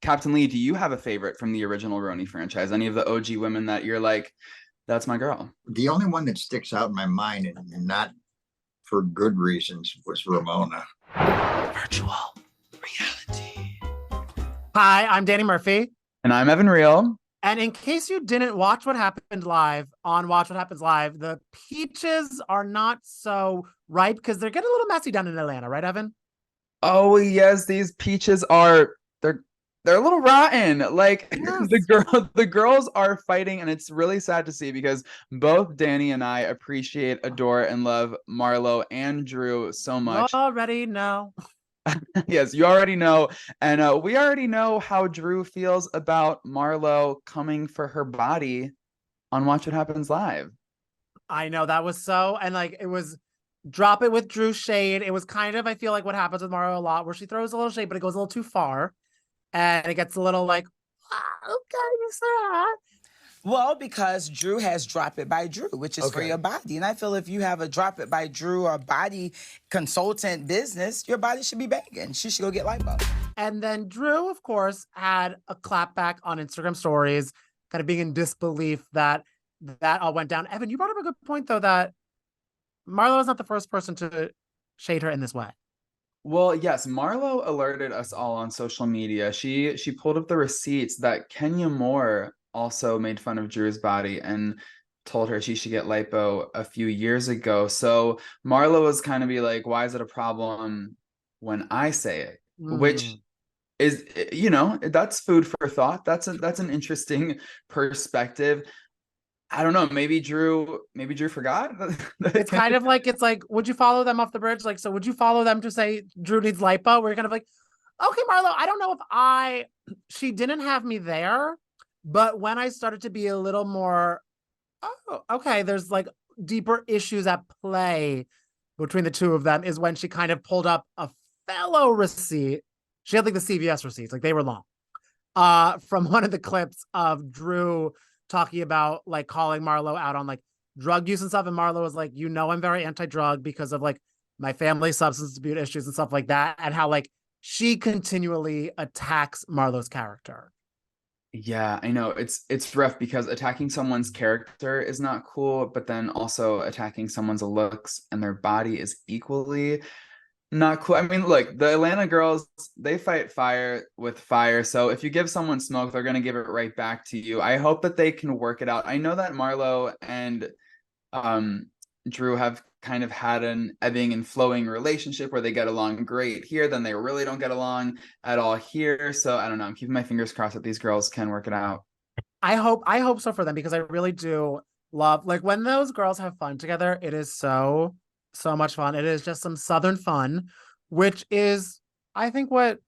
Captain Lee, do you have a favorite from the original RHONY franchise? Any of the OG women that you're like, that's my girl? The only one that sticks out in my mind, and not for good reasons, was Ramona. Virtual reality. Hi, I'm Danny Murphy. And I'm Evan Real. And in case you didn't watch what happened live on Watch What Happens Live, the peaches are not so ripe because they're getting a little messy down in Atlanta, right, Evan? Oh yes, these peaches are they're a little rotten. Like Yes. the girls are fighting, and it's really sad to see because both Danny and I appreciate, adore, and love Marlo and Drew so much. You already know. Yes, you already know. And we already know how Drew feels about Marlo coming for her body on Watch What Happens Live. I know that was so, and like it was drop it with Drew shade. It was kind of, I feel like what happens with Marlo a lot, where she throws a little shade, but it goes a little too far. And it gets a little like, okay, sir. Well, because Drew has Drop It by Drew, which is for your body. And I feel if you have a Drop It by Drew or body consultant business, your body should be banging. She should go get lipo. And then Drew, of course, had a clapback on Instagram stories, kind of being in disbelief that all went down. Evan, you brought up a good point, though, that Marlo is not the first person to shade her in this way. Well, yes, Marlo alerted us all on social media. She pulled up the receipts that Kenya Moore also made fun of Drew's body and told her she should get lipo a few years ago. So Marlo was kind of be like, why is it a problem when I say it? Which is, you know, that's food for thought. That's an interesting perspective. I don't know. Maybe Drew forgot. It's kind of like, it's like, would you follow them off the bridge? Like, so would you follow them to say Drew needs lipo? We're kind of like, okay, Marlo, I don't know if she didn't have me there, but when I started to be a little more, oh, okay, there's like deeper issues at play between the two of them, is when she kind of pulled up a fellow receipt. She had like the CVS receipts, like they were long, from one of the clips of Drew talking about like calling Marlo out on like drug use and stuff. And Marlo was like, you know, I'm very anti-drug because of like my family's substance abuse issues and stuff like that. And how like she continually attacks Marlo's character. Yeah, I know. It's rough because attacking someone's character is not cool, but then also attacking someone's looks and their body is equally not cool. I mean, look, the Atlanta girls, they fight fire with fire. So if you give someone smoke, they're going to give it right back to you. I hope that they can work it out. I know that Marlo and Drew have kind of had an ebbing and flowing relationship where they get along great here, then they really don't get along at all here. So I don't know. I'm keeping my fingers crossed that these girls can work it out. I hope so for them, because I really do love, like, when those girls have fun together, it is so much fun. It is just some Southern fun, which is, I think, what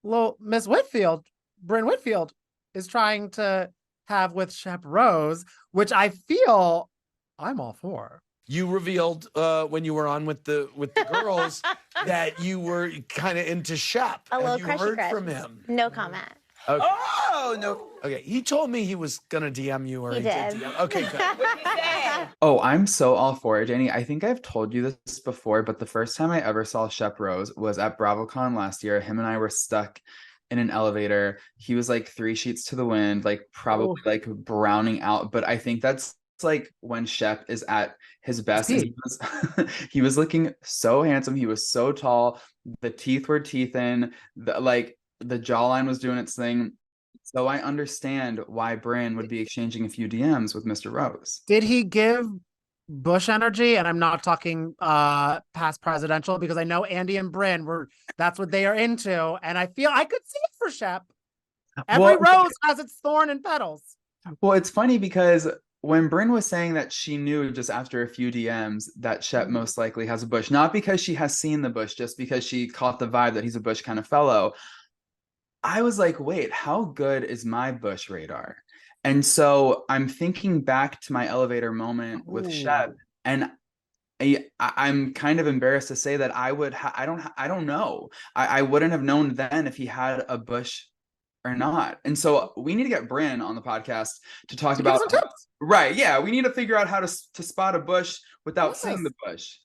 little Miss Whitfield, Brynn Whitfield, is trying to have with Shep Rose, which I feel I'm all for. You revealed when you were on with the girls that you were kind of into Shep. A little Have you heard crush. from him? No comment. Okay. Oh, no. Okay, he told me he was going to DM you, or he did DM. Okay, good. Oh, I'm so all for it, Jenny. I think I've told you this before, but the first time I ever saw Shep Rose was at BravoCon last year. Him and I were stuck in an elevator. He was like 3 sheets to the wind, like probably like browning out. But I think that's like when Shep is at his best. He was looking so handsome. He was so tall. The teeth were teeth in. The jawline was doing its thing. So I understand why Brynn would be exchanging a few DMs with Mr. Rose. Did he give Bush energy? And I'm not talking past presidential, because I know Andy and Brynn that's what they are into. And I feel I could see it for Shep. Every rose has its thorn and petals. Well, it's funny because when Brynn was saying that she knew just after a few DMs that Shep most likely has a Bush, not because she has seen the Bush, just because she caught the vibe that he's a Bush kind of fellow, I was like, wait, how good is my Bush radar? And so I'm thinking back to my elevator moment with Shep, and I'm kind of embarrassed to say that I don't know. I wouldn't have known then if he had a Bush or not. And so we need to get Brynn on the podcast to talk about some tips. Right. Yeah, we need to figure out how to spot a Bush without seeing the Bush.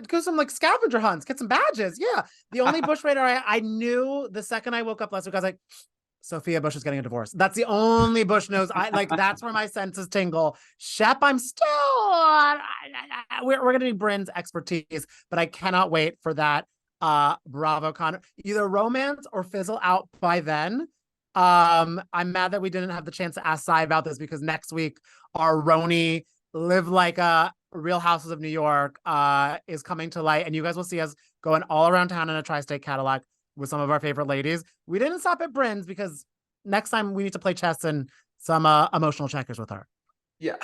Go some like scavenger hunts, get some badges. Yeah. The only Bush radar I knew the second I woke up last week, I was like, Sophia Bush is getting a divorce. That's the only Bush knows. I like. That's where my senses tingle. Shep, I'm still. We're gonna need Brynn's expertise, but I cannot wait for that. BravoCon, either romance or fizzle out by then. I'm mad that we didn't have the chance to ask Sai about this because next week our RHONY Live Like a Real Houses of New York is coming to light, and you guys will see us going all around town in a tri-state Cadillac with some of our favorite ladies. We didn't stop at Brynn's because next time we need to play chess and some emotional checkers with her. Yeah.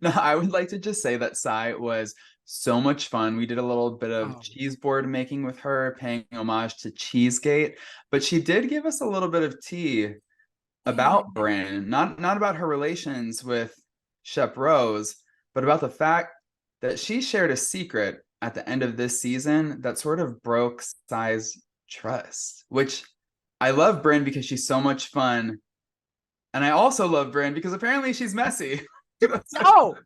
No, I would like to just say that Sai was so much fun. We did a little bit of cheese board making with her, paying homage to Cheesegate, but she did give us a little bit of tea about Brynn, not about her relations with Shep Rose, but about the fact that she shared a secret at the end of this season that sort of broke Sai's trust, which I love Brynn because she's so much fun. And I also love Brynn because apparently she's messy. Oh,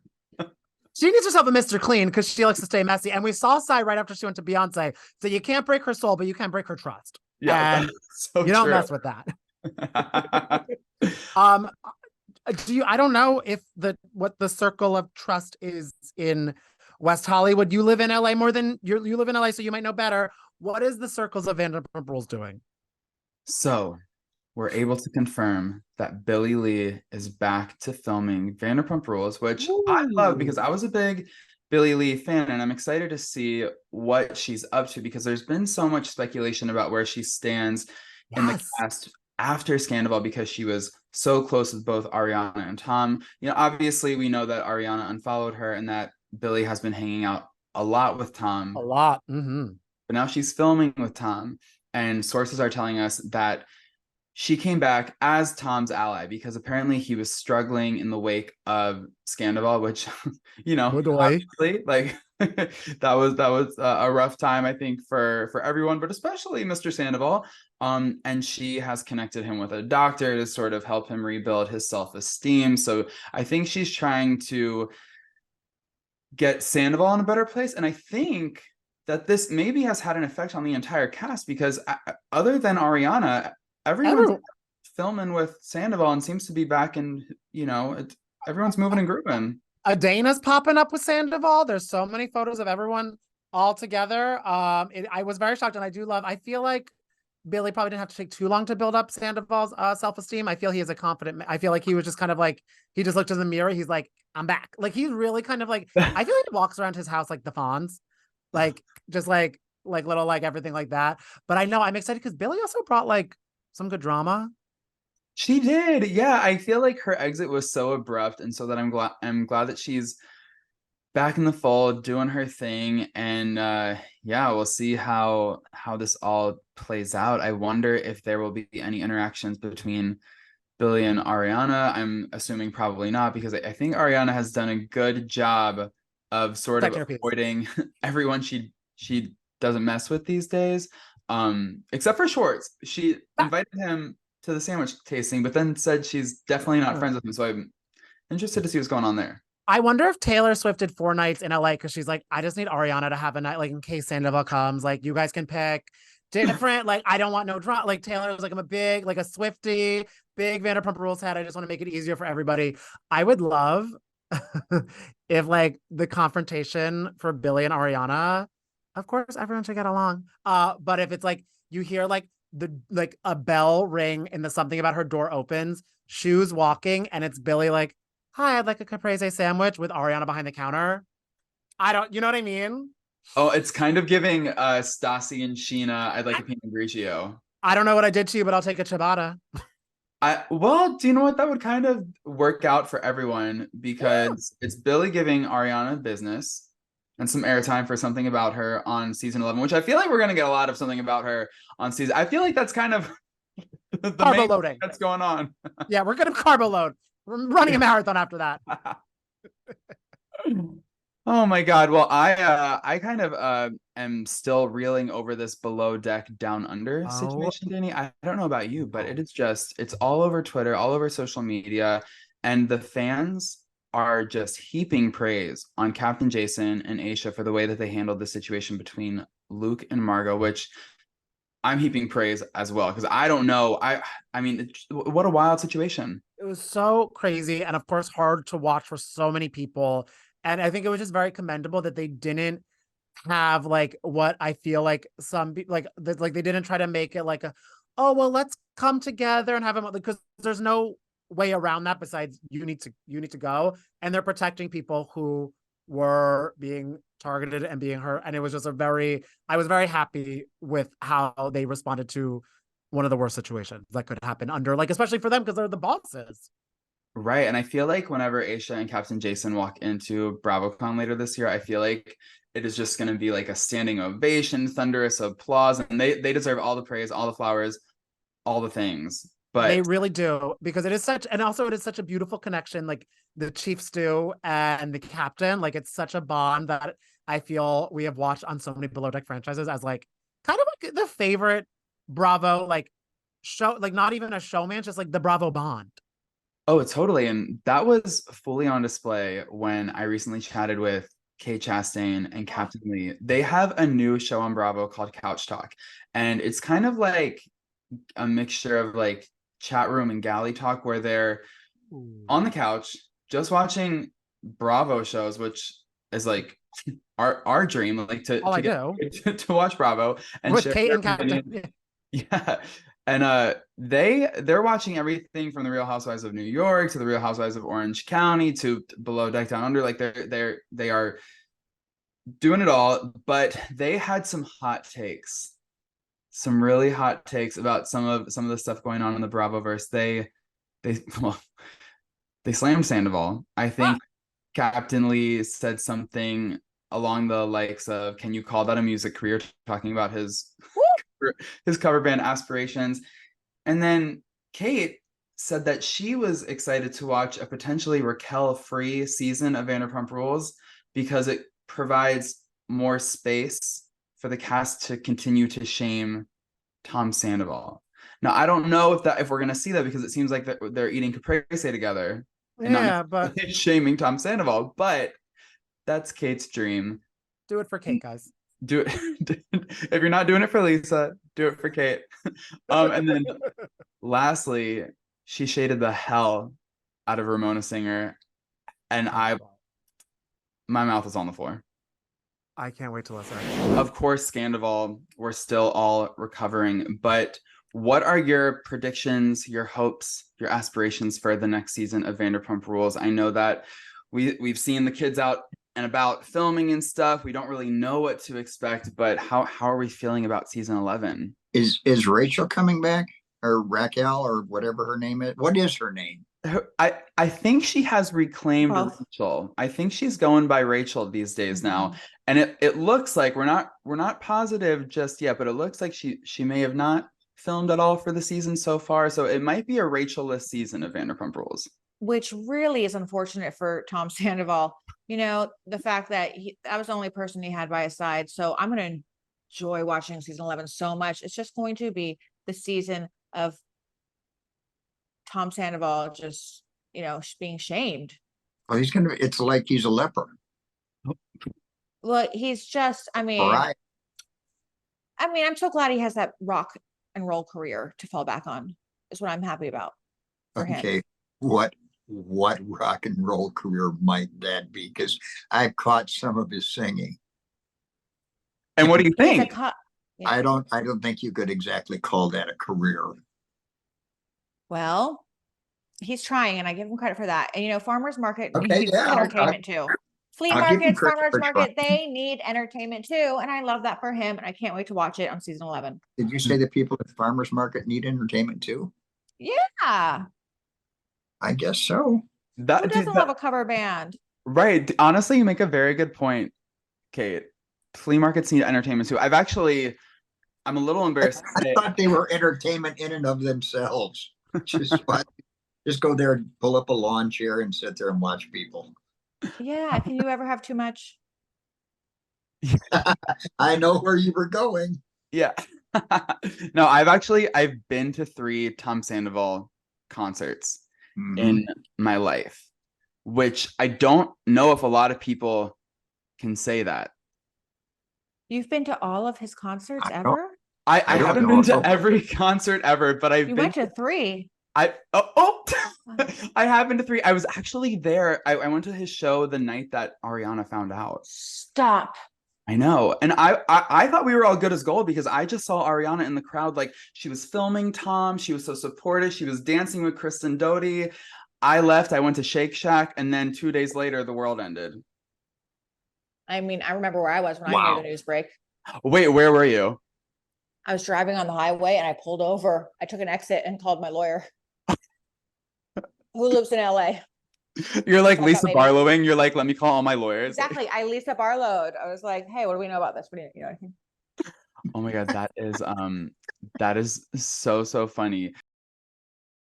she needs herself a Mr. Clean because she likes to stay messy. And we saw Sai right after she went to Beyonce. So you can't break her soul, but you can break her trust. Yeah, and so you don't true. mess with that. I don't know if what the circle of trust is in West Hollywood. You live in LA more than you live in LA, so you might know better. What is the circles of Vanderpump Rules doing? So we're able to confirm that Billie Lee is back to filming Vanderpump Rules, which I love because I was a big Billie Lee fan, and I'm excited to see what she's up to because there's been so much speculation about where she stands in the cast after Sandoval because she was so close with both Ariana and Tom. You know, obviously we know that Ariana unfollowed her and that Billie has been hanging out a lot with Tom. A lot. Mm-hmm. But now she's filming with Tom, and sources are telling us that she came back as Tom's ally because apparently he was struggling in the wake of Sandoval, which, you know, obviously, like that was a rough time, I think, for everyone, but especially Mr. Sandoval. And she has connected him with a doctor to sort of help him rebuild his self-esteem. So I think she's trying to get Sandoval in a better place. And I think that this maybe has had an effect on the entire cast because other than Ariana, everyone's filming with Sandoval and seems to be back in, you know, everyone's moving and grooving. Dana's popping up with Sandoval. There's so many photos of everyone all together. I was very shocked, and I feel like Billie probably didn't have to take too long to build up Sandoval's self-esteem. I feel he is a confident. I feel like he was just kind of like, he just looked in the mirror. He's like, I'm back. Like, he's really kind of like, I feel like he walks around his house like the Fonz, like just like little, like everything like that. But I know I'm excited because Billie also brought like some good drama. She did. Yeah, I feel like her exit was so abrupt, and so that I'm glad that she's back in the fold doing her thing. And yeah, we'll see how this all plays out. I wonder if there will be any interactions between Billie and Ariana. I'm assuming probably not, because I think Ariana has done a good job of sort of avoiding everyone she doesn't mess with these days. Except for Schwartz. She invited him to the sandwich tasting, but then said she's definitely not friends with him. So I'm interested to see what's going on there. I wonder if Taylor Swift did 4 nights in LA because she's like, I just need Ariana to have a night, like in case Sandoval comes. Like, you guys can pick different. Like, I don't want no drama. Like, Taylor was like, I'm a big, like a Swiftie, big Vanderpump Rules head. I just want to make it easier for everybody. I would love if like the confrontation for Billie and Ariana, of course, everyone should get along. But if it's like you hear like a bell ring and the something about her door opens, shoes walking, and it's Billie like, hi, I'd like a caprese sandwich with Ariana behind the counter. You know what I mean? Oh, it's kind of giving Stassi and Sheena, I'd like a Pinot Grigio. I don't know what I did to you, but I'll take a ciabatta. Well, do you know what? That would kind of work out for everyone because it's Billie giving Ariana business and some airtime for something about her on season 11, which I feel like we're going to get a lot of something about her on season. I feel like that's kind of the carbo loading that's going on. Yeah, we're going to carbo load. We're running a marathon after that. Oh my God. Well, I kind of am still reeling over this below deck down under situation, Danny. I don't know about you, but it's all over Twitter, all over social media, and the fans are just heaping praise on Captain Jason and Aisha for the way that they handled the situation between Luke and Margot, which I'm heaping praise as well because I don't know. I mean, what a wild situation. It was so crazy and of course hard to watch for so many people. And I think it was just very commendable that they didn't have like what I feel like like they didn't try to make it like a, oh well, let's come together and have them, because there's no way around that besides you need to go, and they're protecting people who were being targeted and being hurt. And it was just I was very happy with how they responded to one of the worst situations that could happen under, like, especially for them because they're the bosses. Right. And I feel like whenever Aisha and Captain Jason walk into BravoCon later this year, I feel like it is just going to be like a standing ovation, thunderous applause, and they deserve all the praise, all the flowers, all the things. But they really do, because it is such a beautiful connection, like the chief stew and the captain. Like, it's such a bond that I feel we have watched on so many Below Deck franchises as like kind of like the favorite Bravo like show, like not even a showman, just like the Bravo bond. oh, totally. And that was fully on display when I recently chatted with Kate Chastain and Captain Lee. They have a new show on Bravo called Couch Talk. And it's kind of like a mixture of like chat room and galley talk where they're on the couch just watching Bravo shows, which is like our dream, like to watch Bravo and with share Kate their and Captain. opinion. Yeah. And they're watching everything from the Real Housewives of New York to the Real Housewives of Orange County to Below Deck Down Under. Like they are doing it all, but they had some hot takes, some really hot takes about some of the stuff going on in the Bravoverse. Well, they slammed Sandoval. I think Captain Lee said something along the likes of, "Can you call that a music career?" Talking about his cover band aspirations. And then Kate said that she was excited to watch a potentially Raquel-free season of Vanderpump Rules because it provides more space for the cast to continue to shame Tom Sandoval. Now, I don't know if we're going to see that, because it seems like they're eating caprese together and not but shaming Tom Sandoval, but that's Kate's dream. Do it for Kate, guys. Do it. If you're not doing it for Lisa, do it for Kate. And then lastly, she shaded the hell out of Ramona Singer, and my mouth was on the floor. I can't wait to listen. Of course, Sandoval, we're still all recovering, but what are your predictions, your hopes, your aspirations for the next season of Vanderpump Rules? I know that we've seen the kids out and about filming and stuff. We don't really know what to expect, but how are we feeling about season 11? Is Rachel coming back, or Raquel, or whatever her name is? What is her name? I think she has reclaimed Rachel. I think she's going by Rachel these days now. And it looks like we're not positive just yet, but it looks like she may have not filmed at all for the season so far. So it might be a Rachel-less season of Vanderpump Rules. Which really is unfortunate for Tom Sandoval. You know, the fact that that was the only person he had by his side. So I'm going to enjoy watching season 11 so much. It's just going to be the season of Tom Sandoval just, being shamed. Oh, it's like he's a leper. Well, he's just, All right. I'm so glad he has that rock and roll career to fall back on, is what I'm happy about for him. Okay. What rock and roll career might that be? Because I've caught some of his singing. And what do you think? I don't think you could exactly call that a career. Well, he's trying, and I give him credit for that. And Farmers Market needs entertainment too. Flea markets, Farmers Market, they need entertainment too. And I love that for him. And I can't wait to watch it on season 11. Did you say the people at Farmers Market need entertainment too? Yeah. I guess so. Who doesn't love a cover band? Right. Honestly, you make a very good point, Kate. Flea markets need entertainment too. I'm a little embarrassed. I thought they were entertainment in and of themselves. Just go there and pull up a lawn chair and sit there and watch people. Yeah. Can you ever have too much? I know where you were going. Yeah. No, I've been to 3 Tom Sandoval concerts in my life, which I don't know if a lot of people can say that. You've been to all of his concerts ever? I I don't haven't know. been to every concert ever, but I've You been went to 3. I I have been to 3. I was actually there. I went to his show the night that Ariana found out. Stop. I know. And I thought we were all good as gold because I just saw Ariana in the crowd. Like, she was filming Tom. She was so supportive. She was dancing with Kristen Doty. I left. I went to Shake Shack. And then 2 days later, the world ended. I mean, I remember where I was when I Wow. heard the news break. Wait, where were you? I was driving on the highway and I pulled over. I took an exit and called my lawyer, who lives in LA. You're like I thought Lisa maybe- Barlowing. You're like, let me call all my lawyers. Exactly. I Lisa Barlowed. I was like, hey, what do we know about this? What do you know? Oh my God, that is so funny.